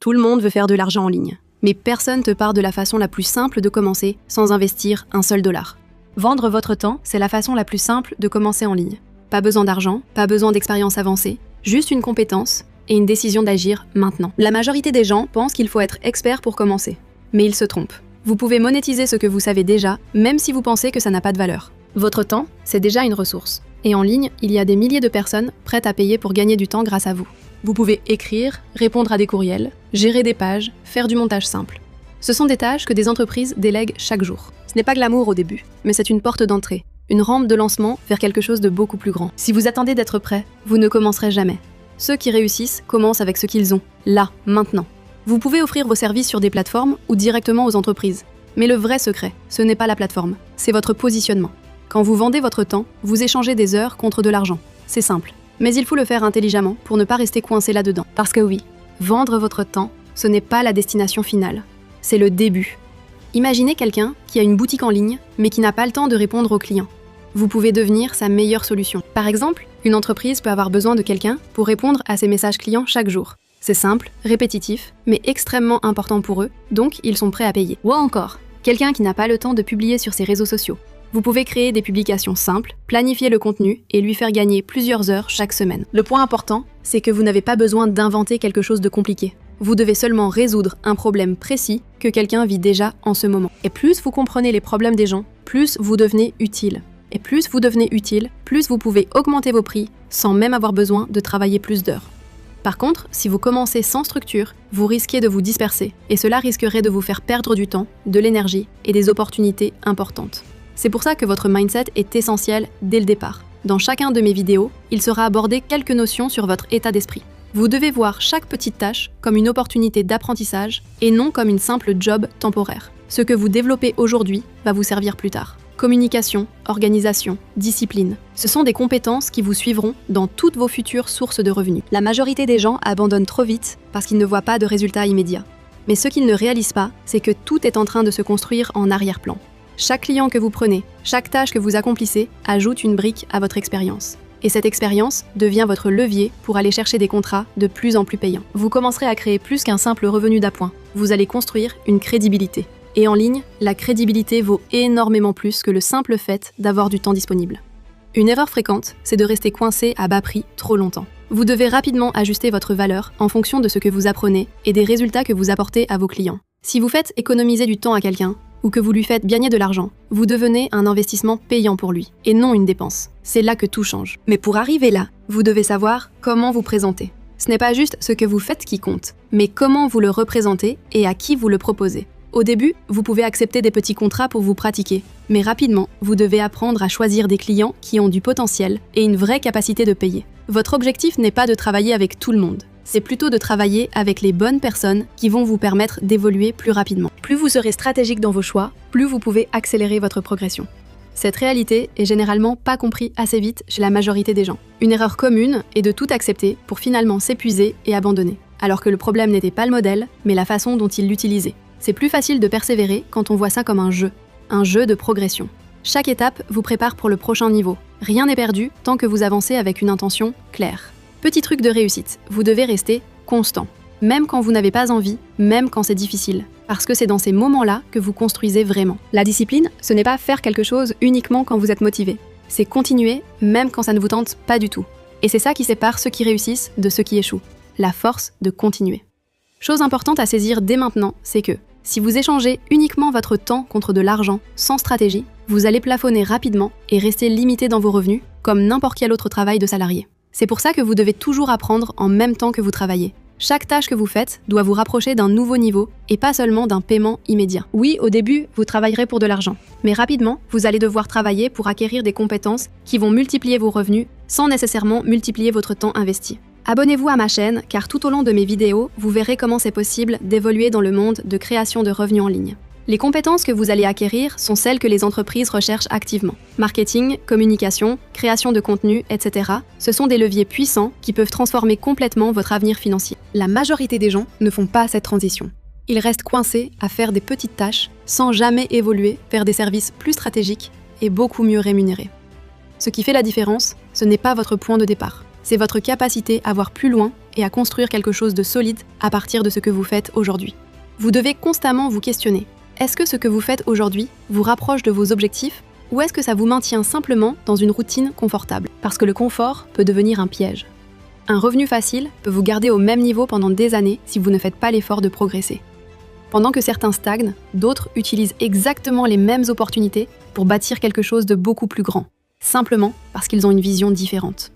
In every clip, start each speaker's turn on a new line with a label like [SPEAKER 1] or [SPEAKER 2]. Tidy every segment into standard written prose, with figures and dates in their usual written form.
[SPEAKER 1] Tout le monde veut faire de l'argent en ligne. Mais personne ne te parle de la façon la plus simple de commencer sans investir un seul dollar. Vendre votre temps, c'est la façon la plus simple de commencer en ligne. Pas besoin d'argent, pas besoin d'expérience avancée, juste une compétence et une décision d'agir maintenant. La majorité des gens pensent qu'il faut être expert pour commencer. Mais ils se trompent. Vous pouvez monétiser ce que vous savez déjà, même si vous pensez que ça n'a pas de valeur. Votre temps, c'est déjà une ressource. Et en ligne, il y a des milliers de personnes prêtes à payer pour gagner du temps grâce à vous. Vous pouvez écrire, répondre à des courriels, gérer des pages, faire du montage simple. Ce sont des tâches que des entreprises délèguent chaque jour. Ce n'est pas glamour au début, mais c'est une porte d'entrée, une rampe de lancement vers quelque chose de beaucoup plus grand. Si vous attendez d'être prêt, vous ne commencerez jamais. Ceux qui réussissent commencent avec ce qu'ils ont, là, maintenant. Vous pouvez offrir vos services sur des plateformes ou directement aux entreprises. Mais le vrai secret, ce n'est pas la plateforme, c'est votre positionnement. Quand vous vendez votre temps, vous échangez des heures contre de l'argent. C'est simple. Mais il faut le faire intelligemment pour ne pas rester coincé là-dedans. Parce que oui, vendre votre temps, ce n'est pas la destination finale. C'est le début. Imaginez quelqu'un qui a une boutique en ligne, mais qui n'a pas le temps de répondre aux clients. Vous pouvez devenir sa meilleure solution. Par exemple, une entreprise peut avoir besoin de quelqu'un pour répondre à ses messages clients chaque jour. C'est simple, répétitif, mais extrêmement important pour eux, donc ils sont prêts à payer. Ou encore, quelqu'un qui n'a pas le temps de publier sur ses réseaux sociaux. Vous pouvez créer des publications simples, planifier le contenu et lui faire gagner plusieurs heures chaque semaine. Le point important, c'est que vous n'avez pas besoin d'inventer quelque chose de compliqué. Vous devez seulement résoudre un problème précis que quelqu'un vit déjà en ce moment. Et plus vous comprenez les problèmes des gens, plus vous devenez utile. Et plus vous devenez utile, plus vous pouvez augmenter vos prix sans même avoir besoin de travailler plus d'heures. Par contre, si vous commencez sans structure, vous risquez de vous disperser et cela risquerait de vous faire perdre du temps, de l'énergie et des opportunités importantes. C'est pour ça que votre mindset est essentiel dès le départ. Dans chacun de mes vidéos, il sera abordé quelques notions sur votre état d'esprit. Vous devez voir chaque petite tâche comme une opportunité d'apprentissage et non comme une simple job temporaire. Ce que vous développez aujourd'hui va vous servir plus tard. Communication, organisation, discipline, ce sont des compétences qui vous suivront dans toutes vos futures sources de revenus. La majorité des gens abandonnent trop vite parce qu'ils ne voient pas de résultats immédiats. Mais ce qu'ils ne réalisent pas, c'est que tout est en train de se construire en arrière-plan. Chaque client que vous prenez, chaque tâche que vous accomplissez ajoute une brique à votre expérience. Et cette expérience devient votre levier pour aller chercher des contrats de plus en plus payants. Vous commencerez à créer plus qu'un simple revenu d'appoint. Vous allez construire une crédibilité. Et en ligne, la crédibilité vaut énormément plus que le simple fait d'avoir du temps disponible. Une erreur fréquente, c'est de rester coincé à bas prix trop longtemps. Vous devez rapidement ajuster votre valeur en fonction de ce que vous apprenez et des résultats que vous apportez à vos clients. Si vous faites économiser du temps à quelqu'un, ou que vous lui faites gagner de l'argent, vous devenez un investissement payant pour lui, et non une dépense. C'est là que tout change. Mais pour arriver là, vous devez savoir comment vous présenter. Ce n'est pas juste ce que vous faites qui compte, mais comment vous le représentez et à qui vous le proposez. Au début, vous pouvez accepter des petits contrats pour vous pratiquer, mais rapidement, vous devez apprendre à choisir des clients qui ont du potentiel et une vraie capacité de payer. Votre objectif n'est pas de travailler avec tout le monde. C'est plutôt de travailler avec les bonnes personnes qui vont vous permettre d'évoluer plus rapidement. Plus vous serez stratégique dans vos choix, plus vous pouvez accélérer votre progression. Cette réalité est généralement pas comprise assez vite chez la majorité des gens. Une erreur commune est de tout accepter pour finalement s'épuiser et abandonner, alors que le problème n'était pas le modèle, mais la façon dont il l'utilisait. C'est plus facile de persévérer quand on voit ça comme un jeu de progression. Chaque étape vous prépare pour le prochain niveau. Rien n'est perdu tant que vous avancez avec une intention claire. Petit truc de réussite, vous devez rester constant. Même quand vous n'avez pas envie, même quand c'est difficile. Parce que c'est dans ces moments-là que vous construisez vraiment. La discipline, ce n'est pas faire quelque chose uniquement quand vous êtes motivé. C'est continuer même quand ça ne vous tente pas du tout. Et c'est ça qui sépare ceux qui réussissent de ceux qui échouent. La force de continuer. Chose importante à saisir dès maintenant, c'est que si vous échangez uniquement votre temps contre de l'argent sans stratégie, vous allez plafonner rapidement et rester limité dans vos revenus comme n'importe quel autre travail de salarié. C'est pour ça que vous devez toujours apprendre en même temps que vous travaillez. Chaque tâche que vous faites doit vous rapprocher d'un nouveau niveau et pas seulement d'un paiement immédiat. Oui, au début, vous travaillerez pour de l'argent. Mais rapidement, vous allez devoir travailler pour acquérir des compétences qui vont multiplier vos revenus sans nécessairement multiplier votre temps investi. Abonnez-vous à ma chaîne car tout au long de mes vidéos, vous verrez comment c'est possible d'évoluer dans le monde de création de revenus en ligne. Les compétences que vous allez acquérir sont celles que les entreprises recherchent activement. Marketing, communication, création de contenu, etc. Ce sont des leviers puissants qui peuvent transformer complètement votre avenir financier. La majorité des gens ne font pas cette transition. Ils restent coincés à faire des petites tâches sans jamais évoluer vers des services plus stratégiques et beaucoup mieux rémunérés. Ce qui fait la différence, ce n'est pas votre point de départ, c'est votre capacité à voir plus loin et à construire quelque chose de solide à partir de ce que vous faites aujourd'hui. Vous devez constamment vous questionner. Est-ce que ce que vous faites aujourd'hui vous rapproche de vos objectifs ou est-ce que ça vous maintient simplement dans une routine confortable? Parce que le confort peut devenir un piège. Un revenu facile peut vous garder au même niveau pendant des années si vous ne faites pas l'effort de progresser. Pendant que certains stagnent, d'autres utilisent exactement les mêmes opportunités pour bâtir quelque chose de beaucoup plus grand, simplement parce qu'ils ont une vision différente.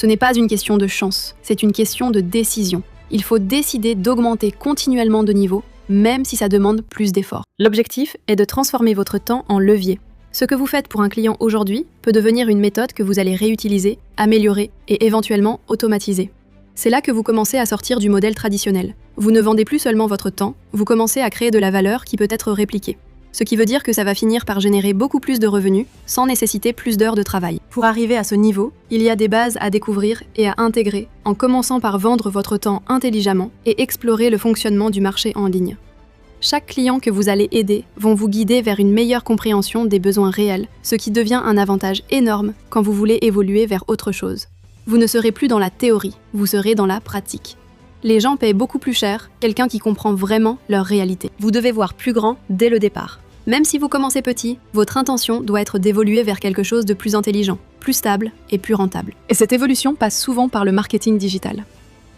[SPEAKER 1] Ce n'est pas une question de chance, c'est une question de décision. Il faut décider d'augmenter continuellement de niveau, même si ça demande plus d'efforts. L'objectif est de transformer votre temps en levier. Ce que vous faites pour un client aujourd'hui peut devenir une méthode que vous allez réutiliser, améliorer et éventuellement automatiser. C'est là que vous commencez à sortir du modèle traditionnel. Vous ne vendez plus seulement votre temps, vous commencez à créer de la valeur qui peut être répliquée. Ce qui veut dire que ça va finir par générer beaucoup plus de revenus sans nécessiter plus d'heures de travail. Pour arriver à ce niveau, il y a des bases à découvrir et à intégrer en commençant par vendre votre temps intelligemment et explorer le fonctionnement du marché en ligne. Chaque client que vous allez aider vont vous guider vers une meilleure compréhension des besoins réels, ce qui devient un avantage énorme quand vous voulez évoluer vers autre chose. Vous ne serez plus dans la théorie, vous serez dans la pratique. Les gens paient beaucoup plus cher quelqu'un qui comprend vraiment leur réalité. Vous devez voir plus grand dès le départ. Même si vous commencez petit, votre intention doit être d'évoluer vers quelque chose de plus intelligent, plus stable et plus rentable. Et cette évolution passe souvent par le marketing digital.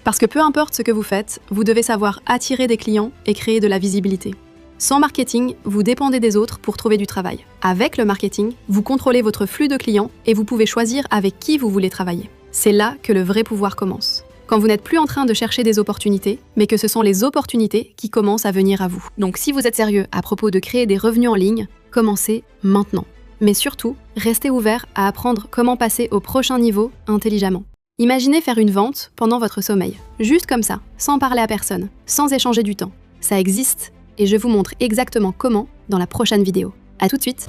[SPEAKER 1] Parce que peu importe ce que vous faites, vous devez savoir attirer des clients et créer de la visibilité. Sans marketing, vous dépendez des autres pour trouver du travail. Avec le marketing, vous contrôlez votre flux de clients et vous pouvez choisir avec qui vous voulez travailler. C'est là que le vrai pouvoir commence. Quand vous n'êtes plus en train de chercher des opportunités, mais que ce sont les opportunités qui commencent à venir à vous. Donc si vous êtes sérieux à propos de créer des revenus en ligne, commencez maintenant. Mais surtout, restez ouvert à apprendre comment passer au prochain niveau intelligemment. Imaginez faire une vente pendant votre sommeil, juste comme ça, sans parler à personne, sans échanger du temps. Ça existe et je vous montre exactement comment dans la prochaine vidéo. À tout de suite!